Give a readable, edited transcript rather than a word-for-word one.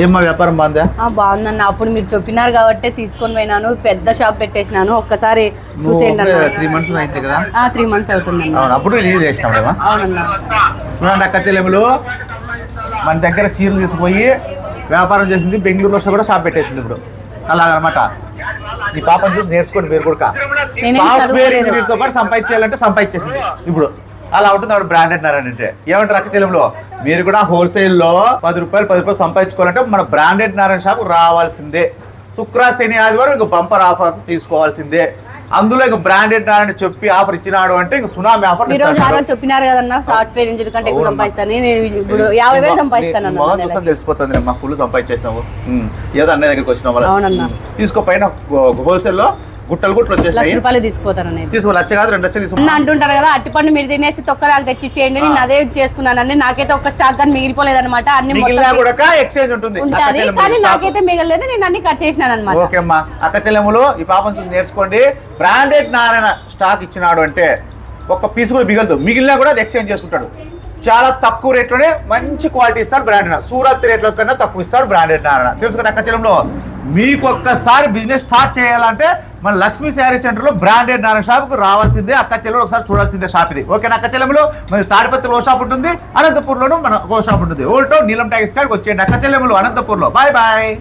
ఏమ్మా వ్యాపారం బాగుందా? బాగుందన్న. అప్పుడు మీరు చెప్పినారు కాబట్టి తీసుకొని పోయినాను. పెద్ద షాప్ పెట్టేసినాను. ఒక్కసారి చూసేయండి అన్న. 3 months అయింది కదా? 3 months అవుతుంది. అప్పుడు నేను చేసినామా? అవునన్నా. చూడండి అక్క చెల్లెములు, మన దగ్గర చీరలు తీసుకుపోయి వ్యాపారం చేసింది. బెంగళూరులో కూడా షాప్ పెట్టేసింది. ఇప్పుడు అలాగనమాట. ఈ పాపను చూసి నేర్చుకోండి మీరు కూడా. సాఫ్ట్వేర్ ఇంజనీర్తో పాటు సంపాదించాలంటే సంపాదించేసింది ఇప్పుడు. అలా ఉంటుంది అప్పుడు బ్రాండెడ్ నారాయణ అంటే. ఏమంటారు అక్క చెల్లెములో? మీరు కూడా హోల్సేల్లో 10 రూపాయలు సంపాదించుకోవాలంటే మన బ్రాండెడ్ నారాయణ షాప్ రావాల్సిందే. శుక్ర శని ఆదివారం ఇంక బంపర్ ఆఫర్ తీసుకోవాల్సిందే. అందులో ఇంక బ్రాండెడ్ నారాయణ చెప్పి ఆఫర్ ఇచ్చినాడు అంటే ఇంక సునామీ ఆఫర్. చెప్పినారు కదన్నా సాఫ్ట్వేర్ ఇంజనీర్ కంటే ఎక్కువ సంపాదిస్తాను. ఇప్పుడు 50,000 సంపాదిస్తాను. తెలిసిపోతుంది అమ్మా. ఫుల్ సంపాదించేసినావు. ఏదో అన్నయ్య దగ్గరికి వచ్చినావు తీసుకోపోయిన హోల్సేల్లో గుట్టలు వచ్చేసినాయి. రూపాయలు తీసుకోతాను. తీసుకో 1 లక్ష కాదు 2 లక్షలు తీసుకో అంటుంటారు కదా. అట్టిపండు మీరు తినేసి తొక్కరాలు తెచ్చిచ్చేయండి. నేను అదే చేసుకున్నానండి. నాకైతే ఒక్క స్టాక్ కానీ మిగిలిపోలేదు అనమాట. అన్ని ఎక్స్చేంజ్ ఉంటుంది కానీ నాకైతే మిగలేదు. నేను అన్ని కట్ చేసినాను అనమాట. ఓకే అమ్మా. అక్క చెల్లెములు ఈ పాపం చూసి నేర్చుకోండి. బ్రాండెడ్ నారాయణ స్టాక్ ఇచ్చినాడు అంటే ఒక్క పీస్ కూడా మిగలదు. మిగిలినా కూడా అది ఎక్స్చేంజ్ చేసుకుంటాడు. చాలా తక్కువ రేట్లోనే మంచి క్వాలిటీ ఇస్తాడు బ్రాండెడ్. సూరత్ రేట్లో కన్నా తక్కువ ఇస్తాడు బ్రాండెడ్ నారాయణ. తెలుసు కదా అక్క చెల్లెములు? మీకు ఒక్కసారి బిజినెస్ స్టార్ట్ చేయాలంటే మన లక్ష్మీ శారీ సెంటర్ లో బ్రాండెడ్ నారాయణ షాప్ కు రావాల్సిందే. అక్క చెల్లెలు ఒకసారి చూడాల్సిందే షాప్ ఇది. ఓకేనా అక్క చెల్లెములు? మరి తాడిపత్రిలో ఓ షాప్ ఉంటుంది, అనంతపూర్లోనూ మన ఓ షాప్ ఉంటుంది. ఓల్టో నీలం ట్యాక్స్ కాడికి వచ్చేయండి అక్క చెల్లెములు అనంతపూర్లో. Bye bye.